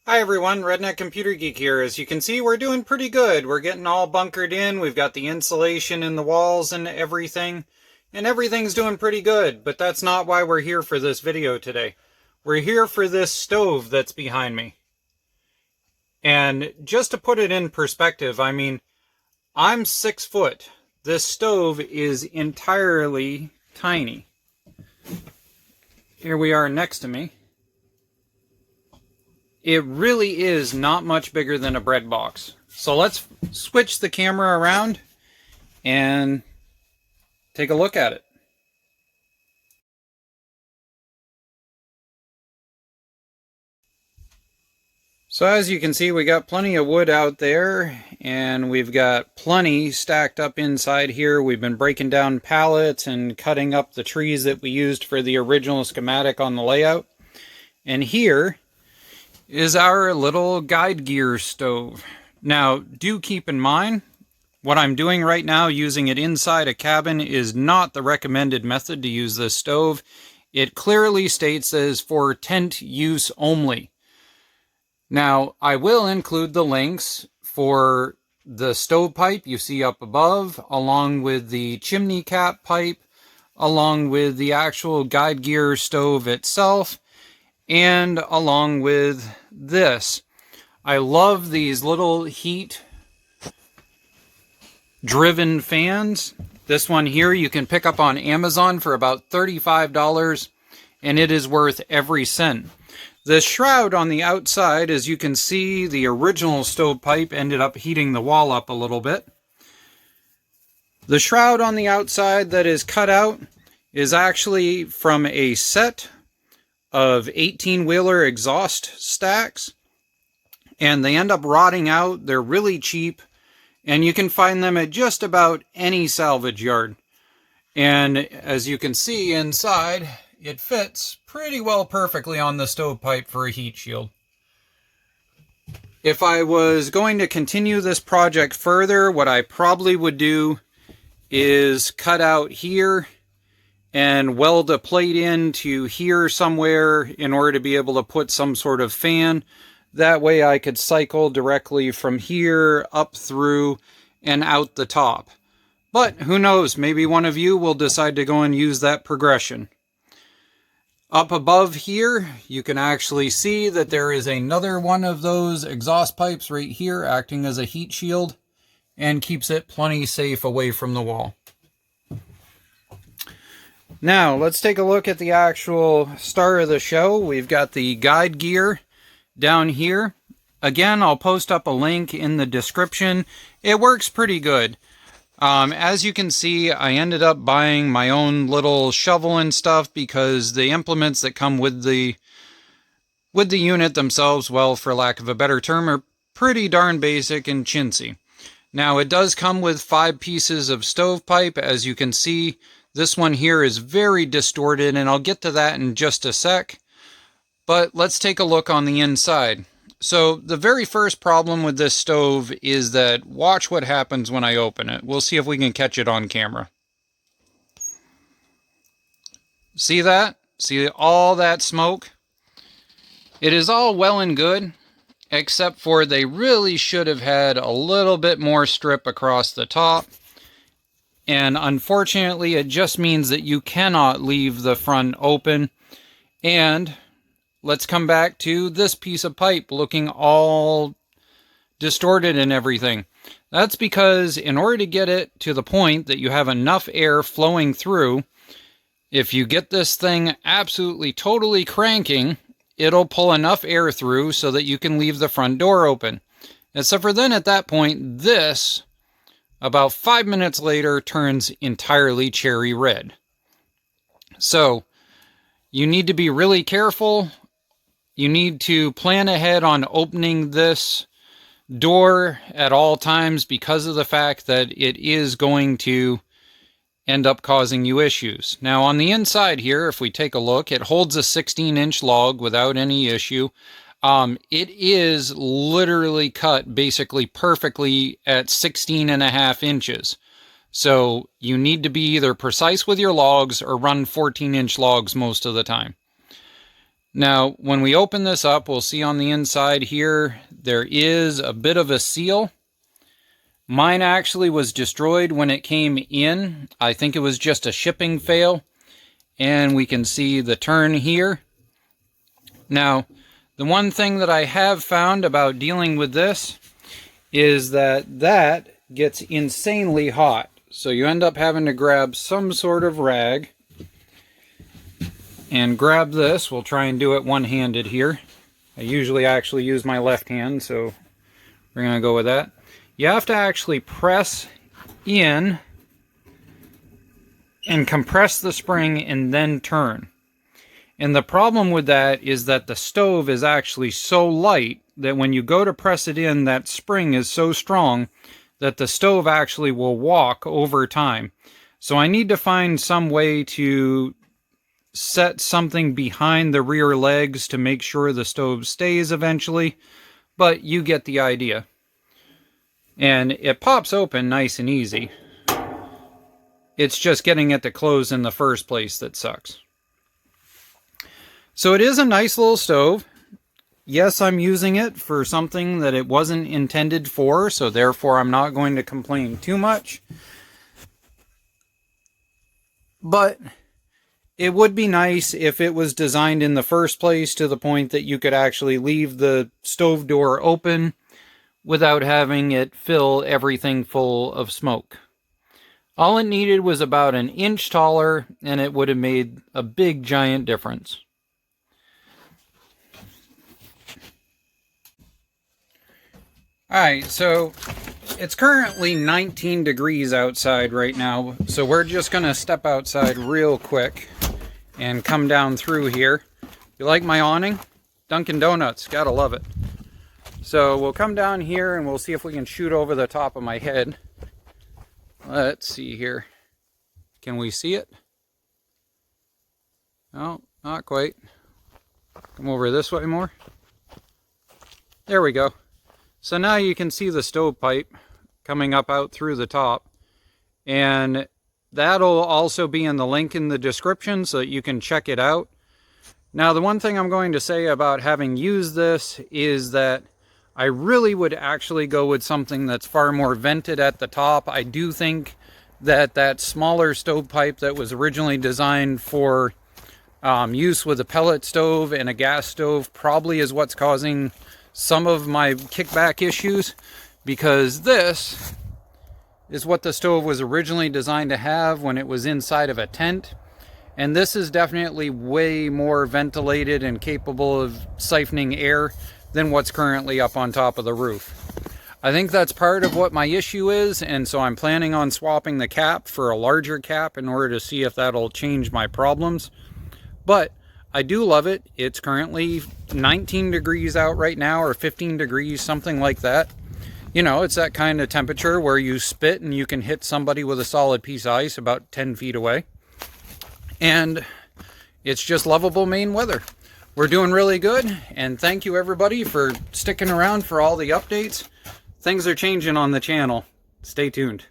Hi everyone, Redneck Computer Geek here. As you can see, we're doing pretty good. We're getting all bunkered in. We've got the insulation in the walls and everything's doing pretty good. But that's not why we're here for this video today. We're here for this stove that's behind me. And just to put it in perspective, I mean, I'm 6 foot. This stove is entirely tiny. Here we are next to me. It really is not much bigger than a bread box. So let's switch the camera around and take a look at it. So as you can see, we got plenty of wood out there, and we've got plenty stacked up inside here. We've been breaking down pallets and cutting up the trees that we used for the original schematic on the layout. And here is our little guide gear stove. Now, do keep in mind, what I'm doing right now, using it inside a cabin, is not the recommended method to use this stove. It clearly states that it's for tent use only. Now, I will include the links for the stovepipe you see up above, along with the chimney cap pipe, along with the actual guide gear stove itself, and along with this. I love these little heat driven fans. This one here you can pick up on Amazon for about $35, and it is worth every cent. The shroud on the outside, as you can see, the original stovepipe ended up heating the wall up a little bit. The shroud on the outside that is cut out is actually from a set of 18-wheeler exhaust stacks, and they end up rotting out. They're really cheap, and you can find them at just about any salvage yard. And as you can see inside, it fits pretty well perfectly on the stovepipe for a heat shield. If I was going to continue this project further, what I probably would do is cut out here and weld a plate into here somewhere in order to be able to put some sort of fan. That way I could cycle directly from here up through and out the top. But who knows, maybe one of you will decide to go and use that progression. Up above here, you can actually see that there is another one of those exhaust pipes right here acting as a heat shield and keeps it plenty safe away from the wall. Now, let's take a look at the actual star of the show. We've got the guide gear down here. Again, I'll post up a link in the description. It works pretty good. As you can see, I ended up buying my own little shovel and stuff because the implements that come with the unit themselves, well, for lack of a better term, are pretty darn basic and chintzy. Now, it does come with 5 pieces of stovepipe. As you can see, this one here is very distorted, and I'll get to that in just a sec. But let's take a look on the inside. So the very first problem with this stove is that watch what happens when I open it. We'll see if we can catch it on camera. See that? See all that smoke? It is all well and good, except for they really should have had a little bit more strip across the top. And unfortunately, it just means that you cannot leave the front open. And let's come back to this piece of pipe looking all distorted and everything. That's because in order to get it to the point that you have enough air flowing through, if you get this thing absolutely totally cranking, it'll pull enough air through so that you can leave the front door open. Except for then at that point, this, about 5 minutes later, turns entirely cherry red. So you need to be really careful. You need to plan ahead on opening this door at all times because of the fact that it is going to end up causing you issues. Now on the inside here, if we take a look, it holds a 16-inch log without any issue. It is literally cut basically perfectly at 16.5 inches. So you need to be either precise with your logs or run 14-inch logs most of the time. Now, when we open this up, we'll see on the inside here, there is a bit of a seal. Mine actually was destroyed when it came in. I think it was just a shipping fail. And we can see the turn here. Now, the one thing that I have found about dealing with this is that gets insanely hot. So you end up having to grab some sort of rag and grab this. We'll try and do it one-handed here. I usually actually use my left hand, so we're going to go with that. You have to actually press in and compress the spring and then turn. And the problem with that is that the stove is actually so light that when you go to press it in, that spring is so strong that the stove actually will walk over time. So I need to find some way to set something behind the rear legs to make sure the stove stays eventually, but you get the idea. And it pops open nice and easy. It's just getting it to close in the first place that sucks. So it is a nice little stove. Yes, I'm using it for something that it wasn't intended for, so therefore I'm not going to complain too much. But it would be nice if it was designed in the first place to the point that you could actually leave the stove door open without having it fill everything full of smoke. All it needed was about an inch taller, and it would have made a big giant difference. Alright, so it's currently 19 degrees outside right now, so we're just going to step outside real quick and come down through here. You like my awning? Dunkin' Donuts, gotta love it. So we'll come down here and we'll see if we can shoot over the top of my head. Let's see here. Can we see it? No, not quite. Come over this way more. There we go. So now you can see the stovepipe coming up out through the top. And that'll also be in the link in the description so that you can check it out. Now, the one thing I'm going to say about having used this is that I really would actually go with something that's far more vented at the top. I do think that that smaller stovepipe that was originally designed for use with a pellet stove and a gas stove probably is what's causing some of my kickback issues, because this is what the stove was originally designed to have when it was inside of a tent. And this is definitely way more ventilated and capable of siphoning air than what's currently up on top of the roof. I think that's part of what my issue is, and so I'm planning on swapping the cap for a larger cap in order to see if that'll change my problems. But I do love it. It's currently 19 degrees out right now, or 15 degrees, something like that. You know, it's that kind of temperature where you spit and you can hit somebody with a solid piece of ice about 10 feet away. And it's just lovable Maine weather. We're doing really good, and thank you everybody for sticking around for all the updates. Things are changing on the channel. Stay tuned.